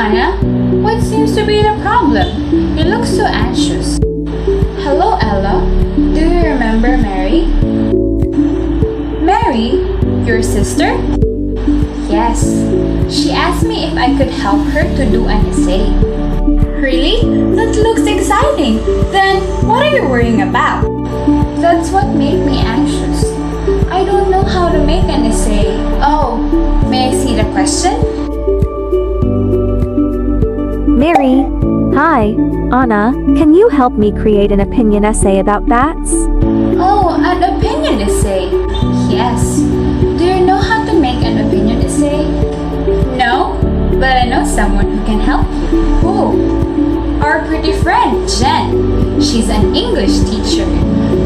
Anna, what seems to be the problem? You look so anxious. Hello, Ella. Do you remember Mary? Mary? Your sister? Yes. She asked me if I could help her to do an essay. Really? That looks exciting. Then, what are you worrying about? That's what made me anxious. I don't know how to make an essay. Oh, may I see the question? Mary, hi, Anna, can you help me create an opinion essay about bats? Oh, an opinion essay. Yes. Do you know how to make an opinion essay? No, but I know someone who can help you. Who? Our pretty friend, Jen. She's an English teacher.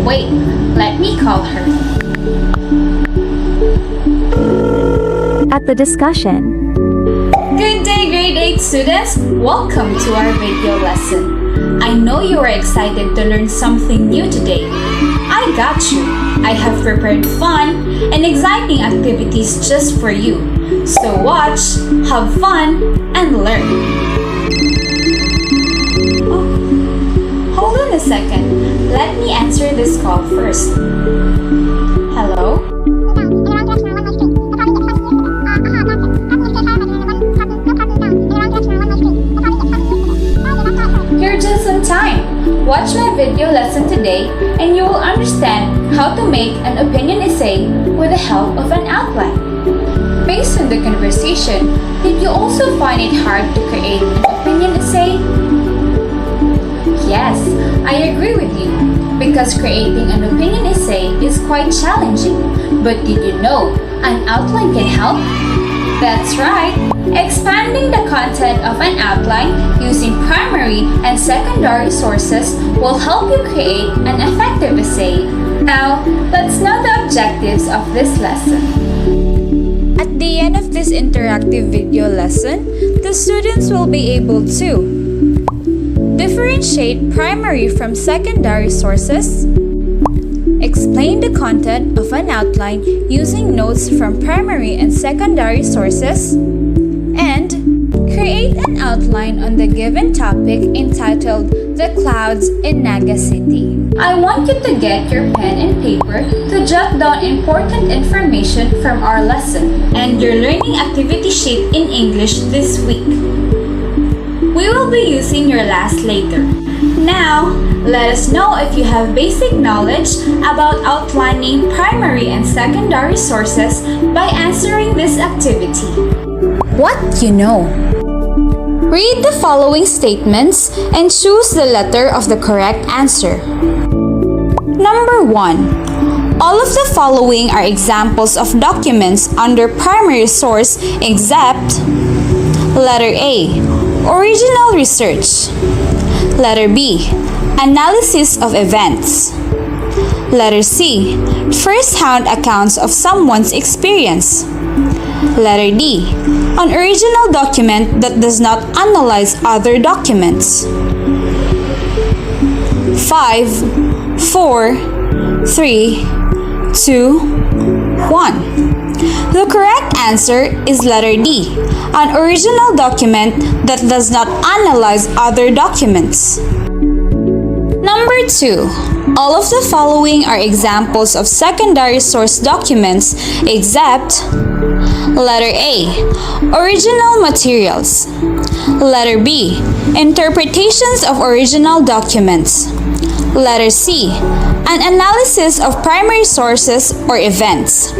Wait, let me call her. At the discussion. Good day, grade 8 students! Welcome to our video lesson. I know you are excited to learn something new today. I got you. I have prepared fun and exciting activities just for you. So watch, have fun, and learn. Oh, hold on a second. Let me answer this call first. Hello? You're just on time. Watch my video lesson today and you will understand how to make an opinion essay with the help of an outline. Based on the conversation, did you also find it hard to create an opinion essay? Yes, I agree with you because creating an opinion essay is quite challenging. But did you know an outline can help? That's right! Expanding the content of an outline using primary and secondary sources will help you create an effective essay. Now, let's know the objectives of this lesson. At the end of this interactive video lesson, the students will be able to differentiate primary from secondary sources, explain the content of an outline using notes from primary and secondary sources, and create an outline on the given topic entitled The Clouds in Naga City. I want you to get your pen and paper to jot down important information from our lesson and your learning activity sheet in English this week. We will be using your last later. Now, let us know if you have basic knowledge about outlining primary and secondary sources by answering this activity. What you know. Read the following statements and choose the letter of the correct answer. Number 1. All of the following are examples of documents under primary source except letter A. Original research. Letter B. Analysis of events. Letter C. First-hand accounts of someone's experience. Letter D. An original document that does not analyze other documents. 5, 4, 3, 2, 1. The correct answer is letter D, an original document that does not analyze other documents. Number 2. All of the following are examples of secondary source documents except letter A. Original materials. Letter B. Interpretations of original documents. Letter C. An analysis of primary sources or events.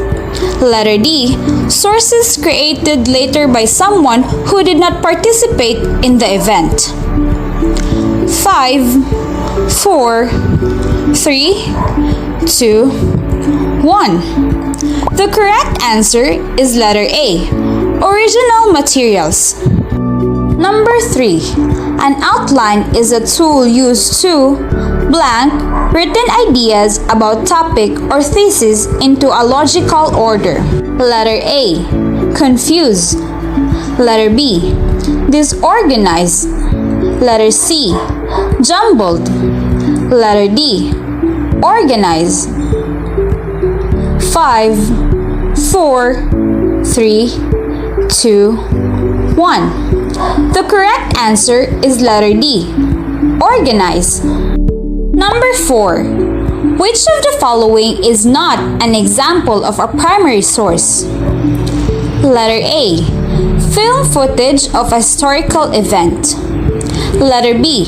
Letter D. Sources created later by someone who did not participate in the event. 5, 4, 3, 2, 1. The correct answer is letter A. Original materials. Number 3. An outline is a tool used to blank written ideas about topic or thesis into a logical order. Letter A. Confuse. Letter B. Disorganized. Letter C. Jumbled. Letter D. Organize. 5, 4, 3, 2, 1. The correct answer is letter D. Organize. Number 4. Which of the following is not an example of a primary source? Letter A. Film footage of a historical event. Letter B.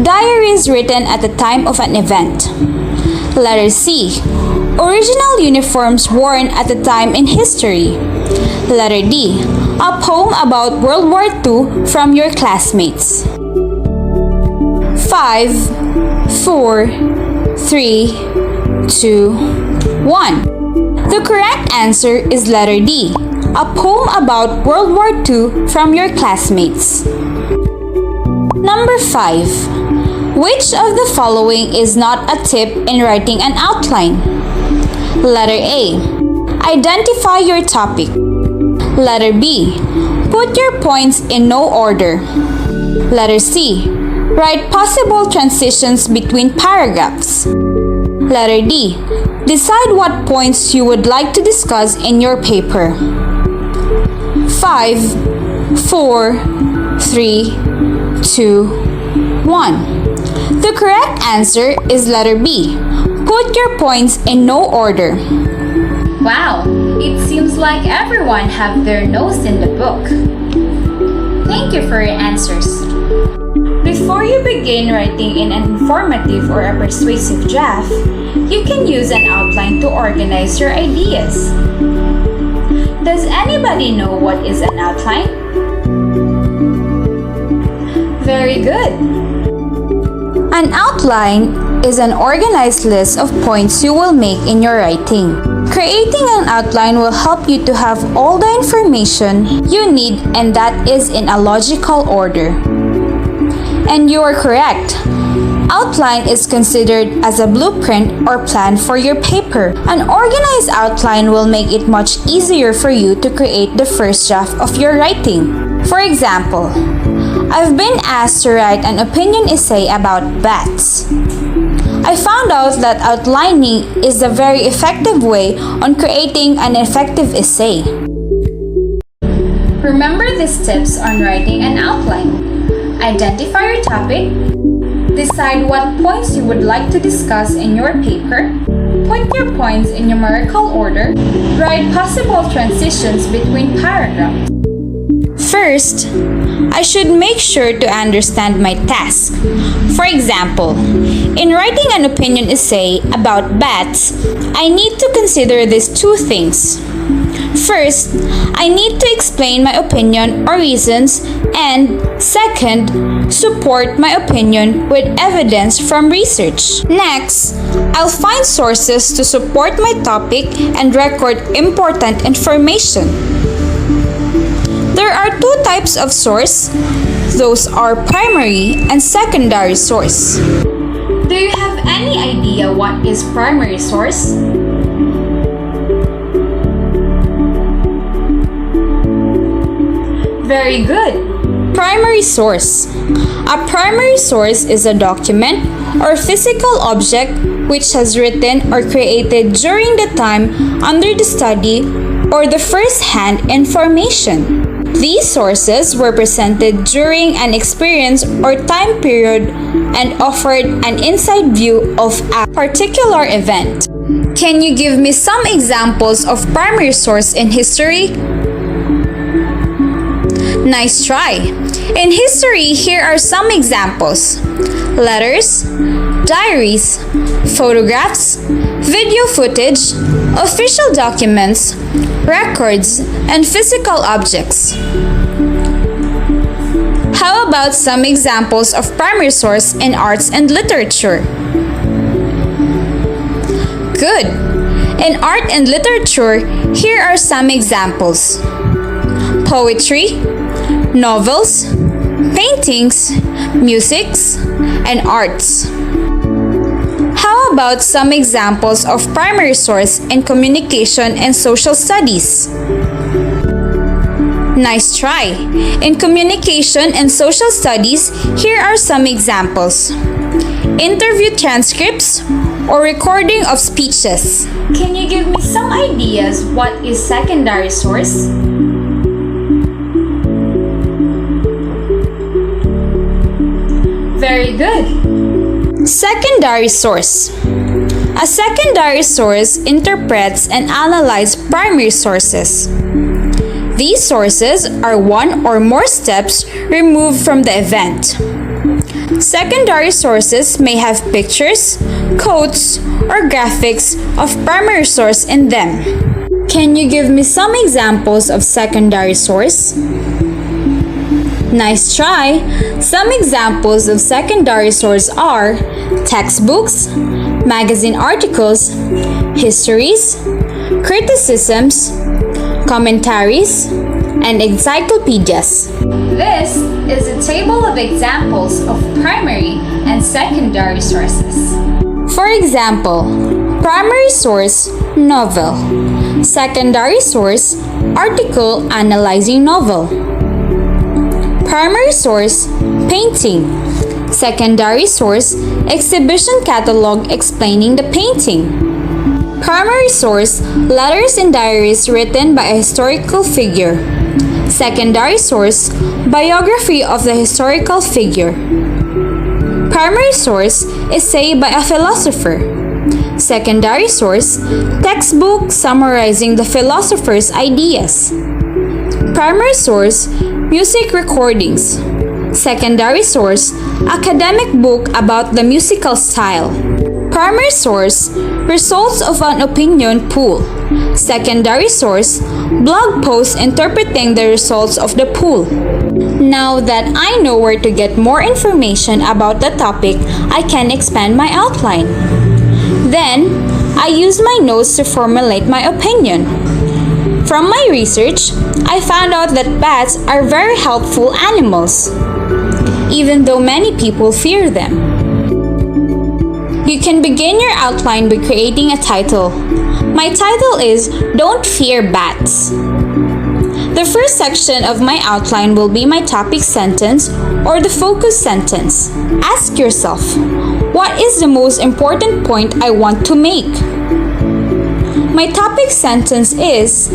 Diaries written at the time of an event. Letter C. Original uniforms worn at the time in history. Letter D. A poem about World War II from your classmates. 5, 4, 3, 2, 1. The correct answer is letter D. A poem about World War II from your classmates. Number 5. Which of the following is not a tip in writing an outline? Letter A. Identify your topic. Letter B. Put your points in no order. Letter C. Write possible transitions between paragraphs. Letter D. Decide what points you would like to discuss in your paper. 5, 4, 3, 2, 1. The correct answer is letter B. Put your points in no order. Wow, it seems like everyone have their nose in the book. Thank you for your answers. Before you begin writing in an informative or a persuasive draft, you can use an outline to organize your ideas. Does anybody know what is an outline? Very good. An outline is an organized list of points you will make in your writing. Creating an outline will help you to have all the information you need, and that is in a logical order. And you are correct. Outline is considered as a blueprint or plan for your paper. An organized outline will make it much easier for you to create the first draft of your writing. For example, I've been asked to write an opinion essay about bats. I found out that outlining is a very effective way on creating an effective essay. Remember these tips on writing an outline. Identify your topic. Decide what points you would like to discuss in your paper. Put your points in numerical order. Write possible transitions between paragraphs. First, I should make sure to understand my task. For example, in writing an opinion essay about bats, I need to consider these two things. First, I need to explain my opinion or reasons, and second, support my opinion with evidence from research. Next, I'll find sources to support my topic and record important information. There are two types of source. Those are primary and secondary source. Do you have any idea what is primary source? Very good. Primary source. A primary source is a document or physical object which has written or created during the time under the study or the first-hand information. These sources were presented during an experience or time period and offered an inside view of a particular event. Can you give me some examples of primary source in history? Nice try. In history, here are some examples. Letters, diaries, photographs, video footage, official documents, records, and physical objects. How about some examples of primary source in arts and literature? Good. In art and literature, here are some examples. Poetry, novels, paintings, musics, and arts. How about some examples of primary source in communication and social studies? Nice try! In communication and social studies, here are some examples. Interview transcripts or recording of speeches. Can you give me some ideas what is secondary source? Very good. Secondary source. A secondary source interprets and analyzes primary sources. These sources are one or more steps removed from the event. Secondary sources may have pictures, quotes, or graphics of primary source in them. Can you give me some examples of secondary source? Nice try! Some examples of secondary source are textbooks, magazine articles, histories, criticisms, commentaries, and encyclopedias. This is a table of examples of primary and secondary sources. For example, primary source, novel. Secondary source, article analyzing novel. Primary source, painting. Secondary source, exhibition catalog explaining the painting. Primary source, letters and diaries written by a historical figure. Secondary source, biography of the historical figure. Primary source, essay by a philosopher. Secondary source, textbook summarizing the philosopher's ideas. Primary source, music recordings. Secondary source, academic book about the musical style. Primary source, results of an opinion poll. Secondary source, blog post interpreting the results of the poll. Now that I know where to get more information about the topic, I can expand my outline. Then, I use my notes to formulate my opinion. From my research, I found out that bats are very helpful animals, even though many people fear them. You can begin your outline by creating a title. My title is Don't Fear Bats. The first section of my outline will be my topic sentence or the focus sentence. Ask yourself, what is the most important point I want to make? My topic sentence is,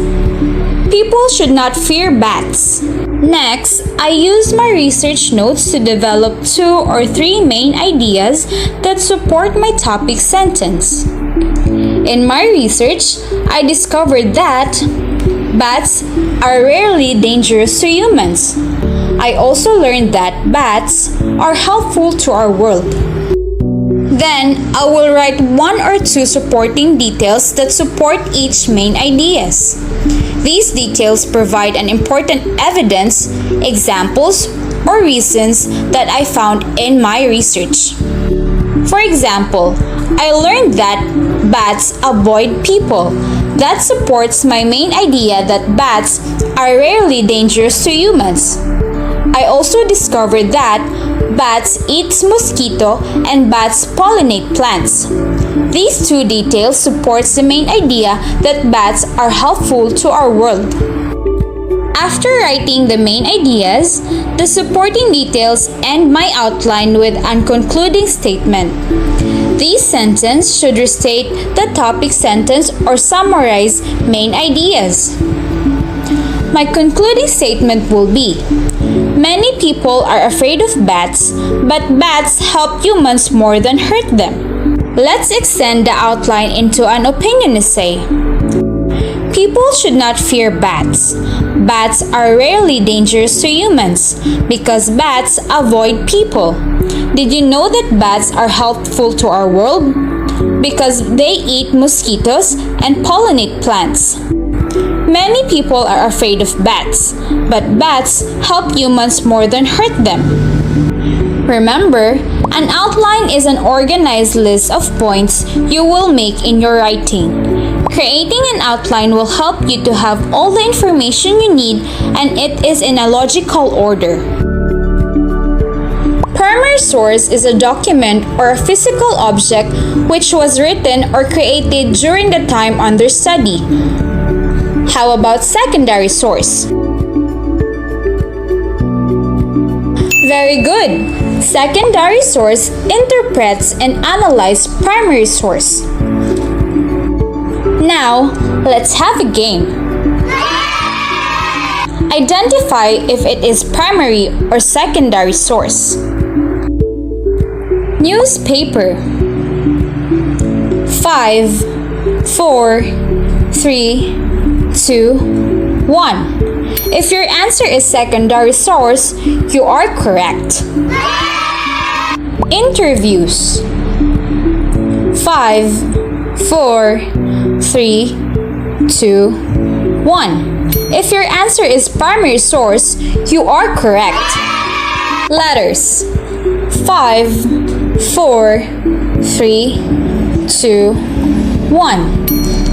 people should not fear bats. Next, I use my research notes to develop 2 or 3 main ideas that support my topic sentence. In my research, I discovered that bats are rarely dangerous to humans. I also learned that bats are helpful to our world. Then, I will write 1 or 2 supporting details that support each main ideas. These details provide an important evidence, examples, or reasons that I found in my research. For example, I learned that bats avoid people. That supports my main idea that bats are rarely dangerous to humans. I also discovered that bats eat mosquito and bats pollinate plants. These 2 details supports the main idea that bats are helpful to our world. After writing the main ideas, the supporting details end my outline with a concluding statement. This sentence should restate the topic sentence or summarize main ideas. My concluding statement will be, many people are afraid of bats, but bats help humans more than hurt them. Let's extend the outline into an opinion essay. People should not fear bats. Bats are rarely dangerous to humans because bats avoid people. Did you know that bats are helpful to our world? Because they eat mosquitoes and pollinate plants. Many people are afraid of bats, but bats help humans more than hurt them. Remember, an outline is an organized list of points you will make in your writing. Creating an outline will help you to have all the information you need and it is in a logical order. Primary source is a document or a physical object which was written or created during the time under study. How about secondary source? Very good! Secondary source interprets and analyzes primary source. Now, let's have a game. Identify if it is primary or secondary source. Newspaper. 5, 4, 3, 2, 1. If your answer is secondary source, you are correct. Interviews. 5, 4, 3, 2, 1. If your answer is primary source, you are correct. Letters. 5, 4, 3, 2, 1.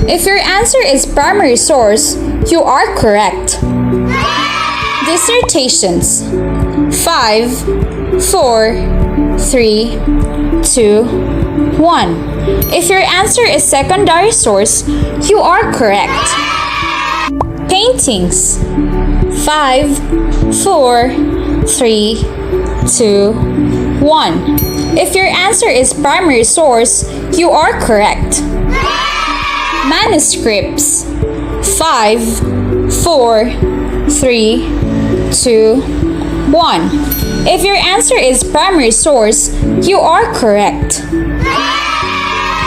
If your answer is primary source, you are correct. Dissertations. 5, 4, 3, 2, 1. If your answer is secondary source, you are correct. Paintings. 5, 4, 3, 2, 1. If your answer is primary source, you are correct. Manuscripts. 5, 4, 3, 2, 1. If your answer is primary source, you are correct.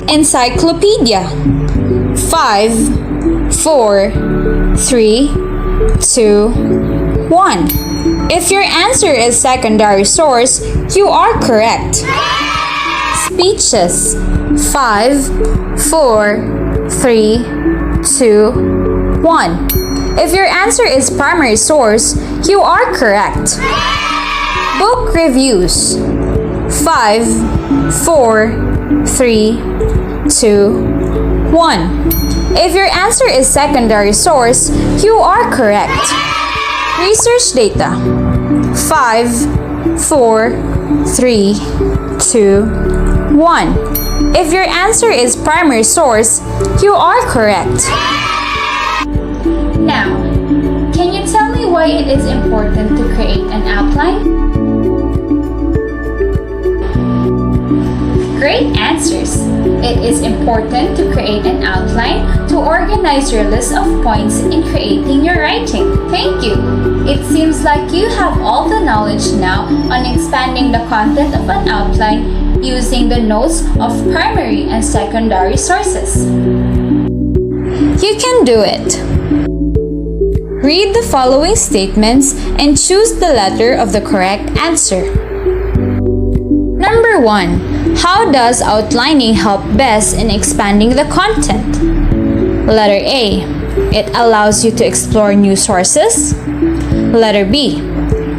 Encyclopedia. 5, 4, 3, 2, 1. If your answer is secondary source, you are correct. Speeches. 5, 4, 3, 2, 1. If your answer is primary source, you are correct. Book reviews. 5, 4, 3, 2, 1. If your answer is secondary source, you are correct. Research data. 5, 4, 3, 2, 1. If your answer is primary source, you are correct. Now, can you tell me why it is important to create an outline? Great answers! It is important to create an outline to organize your list of points in creating your writing. Thank you! It seems like you have all the knowledge now on expanding the content of an outline using the notes of primary and secondary sources. You can do it! Read the following statements and choose the letter of the correct answer. Number 1. How does outlining help best in expanding the content? Letter A. It allows you to explore new sources. Letter B.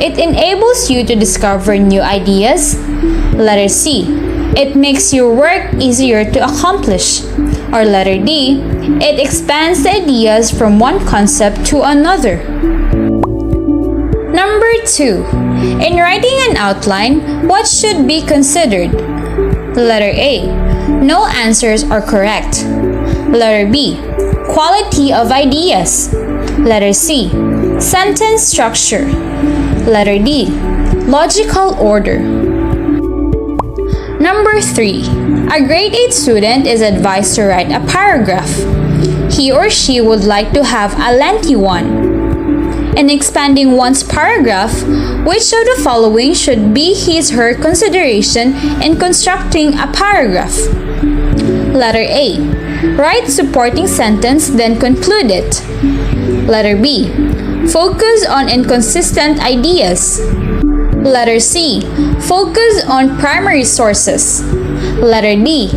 It enables you to discover new ideas. Letter C. It makes your work easier to accomplish. Or letter D. It expands the ideas from one concept to another. Number 2. In writing an outline, what should be considered? Letter A. No answers are correct. Letter B. Quality of ideas. Letter C. Sentence structure. Letter D. Logical order. Number 3. A grade 8 student is advised to write a paragraph. He or she would like to have a lengthy one. In expanding one's paragraph, which of the following should be his/her consideration in constructing a paragraph? Letter A. Write supporting sentence, then conclude it. Letter B. Focus on inconsistent ideas. Letter C. Focus on primary sources. Letter D.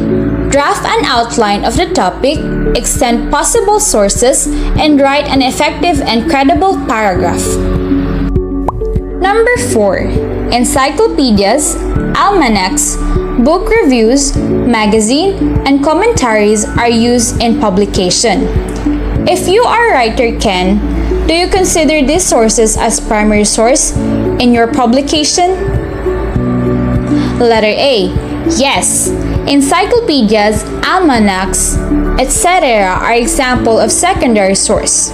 Draft an outline of the topic, extend possible sources, and write an effective and credible paragraph. Number 4. Encyclopedias, almanacs, book reviews, magazine, and commentaries are used in publication. If you are a writer, Ken, do you consider these sources as primary source in your publication? Letter A. Yes. Encyclopedias, almanacs, etc. are example of secondary source.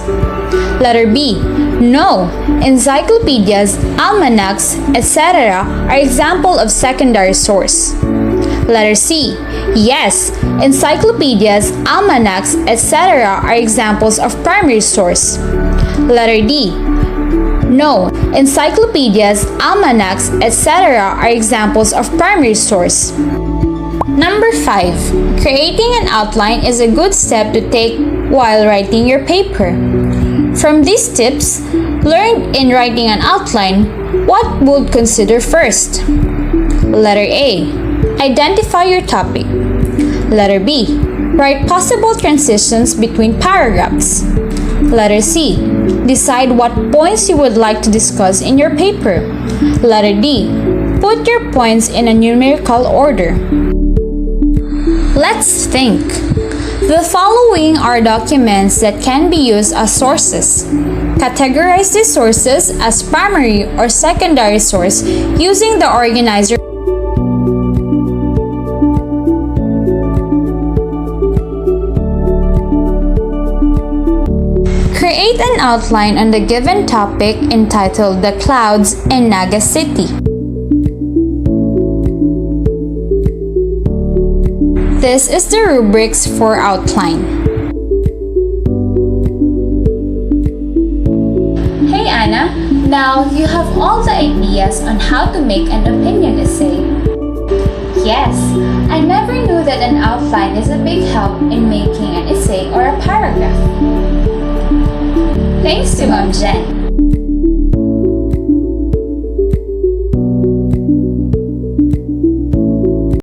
Letter B. No. Encyclopedias, almanacs, etc. are example of secondary source. Letter C. Yes. Encyclopedias, almanacs, etc. are examples of primary source. Letter D. No, encyclopedias, almanacs, etc. are examples of primary source. Number 5. Creating an outline is a good step to take while writing your paper. From these tips, learned in writing an outline, what would consider first? Letter A. Identify your topic. Letter B. Write possible transitions between paragraphs. Letter C. Decide what points you would like to discuss in your paper. Letter D. Put your points in a numerical order. Let's think. The following are documents that can be used as sources. Categorize these sources as primary or secondary source using the organizer. Create an outline on the given topic entitled The Clouds in Naga City. This is the rubrics for outline. Hey Anna, now you have all the ideas on how to make an opinion essay. Yes, I never knew that an outline is a big help in making an essay or a paragraph. Thanks to Mom Jen.